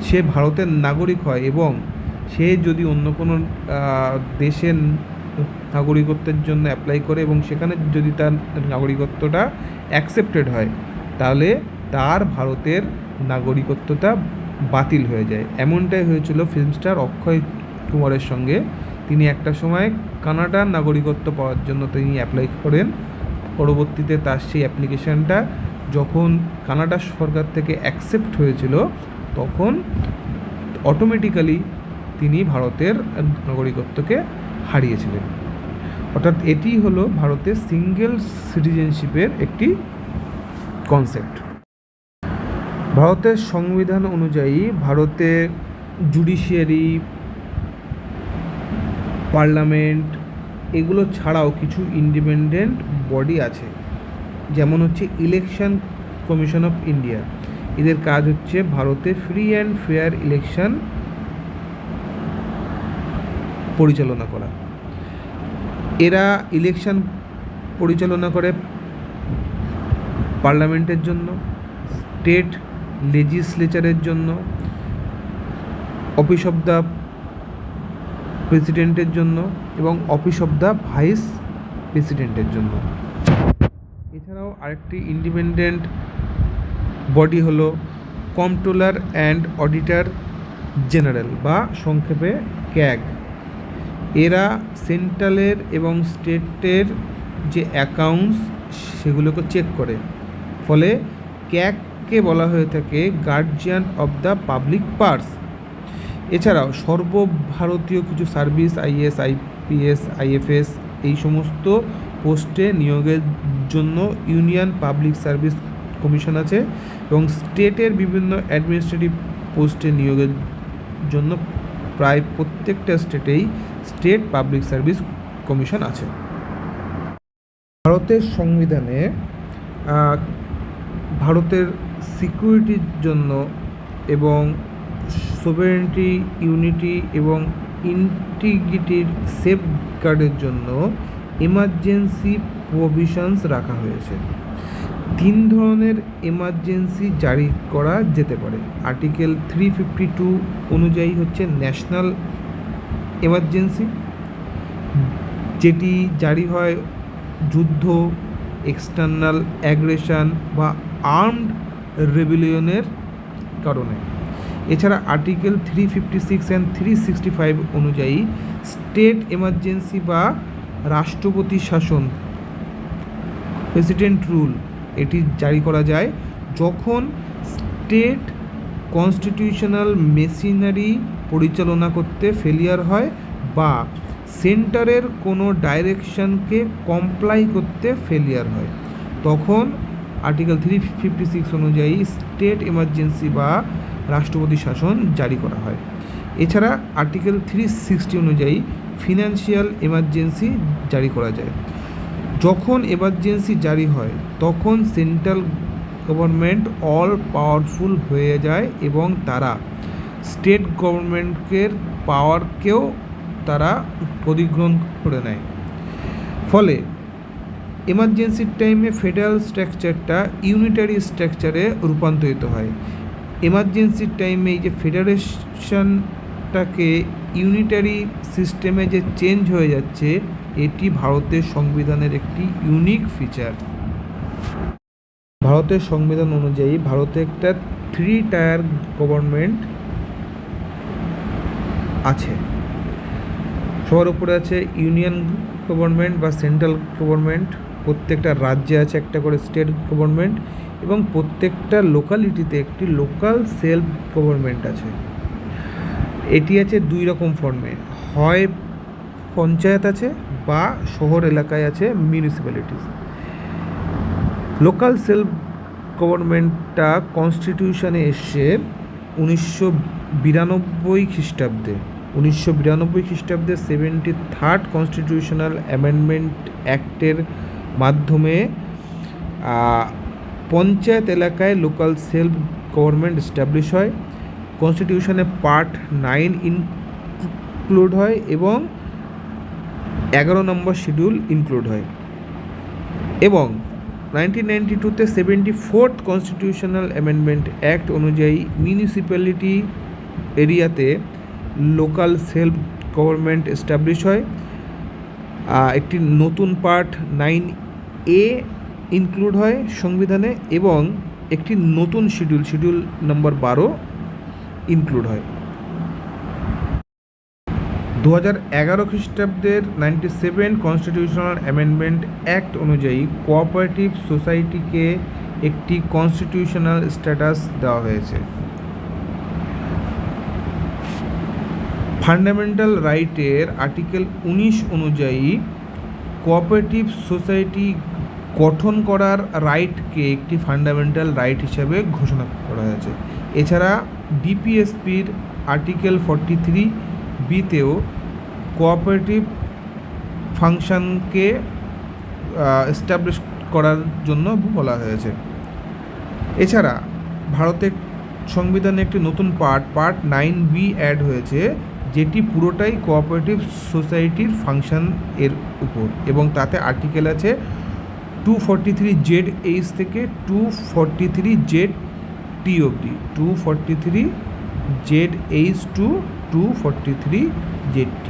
সে ভারতের নাগরিক হয় এবং সে যদি অন্য কোনো দেশের নাগরিকত্বের জন্য অ্যাপ্লাই করে এবং সেখানে যদি তার নাগরিকত্বটা অ্যাকসেপ্টেড হয় তাহলে তার ভারতের নাগরিকত্বটা বাতিল হয়ে যায়। এমনটাই হয়েছিল ফিল্ম স্টার অক্ষয় কুমারের সঙ্গে। তিনি একটা সময় কানাডার নাগরিকত্ব পাওয়ার জন্য তিনি অ্যাপ্লাই করেন। পরবর্তীতে তার সেই অ্যাপ্লিকেশানটা যখন কানাডা সরকার থেকে অ্যাকসেপ্ট হয়েছিল তখন অটোমেটিক্যালি তিনি ভারতের নাগরিকত্বকে হারিয়েছিলেন। অর্থাৎ এটি হলো ভারতের সিঙ্গেল সিটিজেনশিপের একটি কনসেপ্ট। ভারতের সংবিধান অনুযায়ী ভারতে জুডিশিয়ারি, পার্লামেন্ট এগুলো ছাড়াও কিছু ইন্ডিপেন্ডেন্ট বডি আছে, যেমন হচ্ছে ইলেকশন কমিশন অফ ইন্ডিয়া। এদের কাজ হচ্ছে ভারতে ফ্রি অ্যান্ড ফেয়ার ইলেকশন পরিচালনা করা। এরা ইলেকশন পরিচালনা করে পার্লামেন্টের জন্য, স্টেট লেজিসলেচারের জন্য, অফিস অফ দ্য প্রেসিডেন্টের জন্য এবং অফিস অফ দ্য ভাইস প্রেসিডেন্টের জন্য। এছাড়াও আরেকটি ইন্ডিপেন্ডেন্ট বডি হলো কম্পট্রোলার অ্যান্ড অডিটর জেনারেল বা সংক্ষেপে ক্যাগ। এরা সেন্ট্রালের এবং স্টেটের যে অ্যাকাউন্টস সেগুলোকে চেক করে, ফলে ক্যাগকে বলা হয়ে থাকে guardian of the public purse. এছাড়াও সর্বভারতীয় কিছু সার্ভিস, আইএস, আইপিএস, আইএফএস এই সমস্ত পোস্টে নিয়োগের জন্য ইউনিয়ন পাবলিক সার্ভিস কমিশন আছে এবং স্টেটের বিভিন্ন অ্যাডমিনিস্ট্রেটিভ পোস্টে নিয়োগের জন্য প্রায় প্রত্যেকটা স্টেটেই স্টেট পাবলিক সার্ভিস কমিশন আছে। ভারতের সংবিধানে ভারতের সিকিউরিটির জন্য এবং সোভারেনিটি, ইউনিটি এবং ইন্টিগ্রিটির সেফগার্ডের জন্য এমার্জেন্সি প্রভিশনস রাখা হয়েছে। 3 ধরনের এমার্জেন্সি জারি করা যেতে পারে। আর্টিকেল 352 অনুযায়ী হচ্ছে ন্যাশনাল এমার্জেন্সি, যেটি জারি হয় যুদ্ধ, এক্সটার্নাল অ্যাগ্রেশন বা আর্মড রেবেলিয়নের কারণে। এছাড়া আর্টিকেল 356 অ্যান্ড 365 অনুযায়ী স্টেট এমার্জেন্সি বা রাষ্ট্রপতি শাসন, প্রেসিডেন্ট রুল, এটি জারি করা যায় যখন স্টেট কনস্টিটিউশনাল মেশিনারি পরিচালনা করতে ফেলিয়ার হয় বা সেন্টারের কোনো ডাইরেকশনকে কমপ্লাই করতে ফেলিয়ার হয়, তখন আর্টিকেল 356 অনুযায়ী স্টেট এমার্জেন্সি বা রাষ্ট্রপতি শাসন জারি করা হয়। এছাড়া আর্টিকেল 360 অনুযায়ী ফিনান্সিয়াল এমার্জেন্সি জারি করা যায়। যখন এমার্জেন্সি জারি হয় তখন সেন্ট্রাল গভর্নমেন্ট অল পাওয়ারফুল হয়ে যায় এবং তারা স্টেট গভর্নমেন্টের পাওয়ারকেও তারা অধিগ্রহণ করে নেয়। ফলে এমার্জেন্সির টাইমে ফেডারেল স্ট্রাকচারটা ইউনিটারি স্ট্রাকচারে রূপান্তরিত হয়। এমার্জেন্সির টাইমে এই যে ফেডারেশনটাকে ইউনিটারি সিস্টেমে যে চেঞ্জ হয়ে যাচ্ছে, এটি ভারতের সংবিধানের একটি ইউনিক ফিচার। ভারতের সংবিধান অনুযায়ী ভারতে একটা 3 টায়ার গভর্নমেন্ট আছে। সবার উপরে আছে ইউনিয়ন গভর্নমেন্ট বা সেন্ট্রাল গভর্নমেন্ট, প্রত্যেকটা রাজ্যে আছে একটা করে স্টেট গভর্নমেন্ট এবং প্রত্যেকটা লোকালিটিতে একটি লোকাল সেলফ গভর্নমেন্ট আছে। এটি আছে 2 রকম ফর্মে, হয় পঞ্চায়েত আছে বা শহর এলাকায় আছে মিউনিসিপ্যালিটিস। লোকাল সেলফ গভর্নমেন্টটা কনস্টিটিউশনে এসছে 1992 খ্রিস্টাব্দে। 1992 খ্রিস্টাব্দে 73rd কনস্টিটিউশনাল অ্যামেন্ডমেন্ট অ্যাক্টের মাধ্যমে পঞ্চায়েত এলাকায় লোকাল সেলফ গভর্নমেন্ট এস্টাবলিশ হয়, কনস্টিটিউশনে পার্ট 9 ইনক্লুড হয় এবং 11 নম্বর শিডিউল ইনক্লুড হয়, এবং 1992-তে 74th কনস্টিটিউশনাল অ্যামেন্ডমেন্ট অ্যাক্ট অনুযায়ী মিউনিসিপ্যালিটি এরিয়াতে লোকাল সেলফ গভর্নমেন্ট এস্টাবলিশ হয়। একটি নতুন পার্ট 9A ইনক্লুড হয় সংবিধানে এবং একটি নতুন শিডিউল নম্বর 12 ইনক্লুড হয়। 2011 খ্রিস্টাব্দের 97 কনস্টিটিউশনাল অ্যামেন্ডমেন্ট অ্যাক্ট অনুযায়ী কোঅপারেটিভ সোসাইটিকে একটি কনস্টিটিউশনাল স্ট্যাটাস দেওয়া হয়েছে। ফান্ডামেন্টাল রাইটের আর্টিকেল 19 অনুযায়ী কোঅপারেটিভ সোসাইটি গঠন করার রাইটকে একটি ফান্ডামেন্টাল রাইট হিসাবে ঘোষণা করা হয়েছে। এছাড়া ডিপিএসপির আর্টিকেল 43(b)তেও কোঅপারেটিভ ফাংশনকে এস্টাবলিশ করার জন্য বলা হয়েছে। এছাড়া ভারতের সংবিধানে একটি নতুন পার্ট 9B অ্যাড হয়েছে, যেটি পুরোটাই কোঅপারেটিভ সোসাইটির ফাংশন এর উপর, এবং তাতে আর্টিকেল আছে 243ZH থেকে 243ZT অবধি, 243ZH টু 243ZT।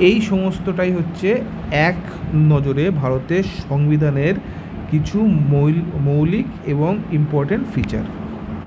এই সমস্তটাই হচ্ছে এক নজরে ভারতের সংবিধানের কিছু মৌলিক এবং ইম্পর্টেন্ট ফিচার।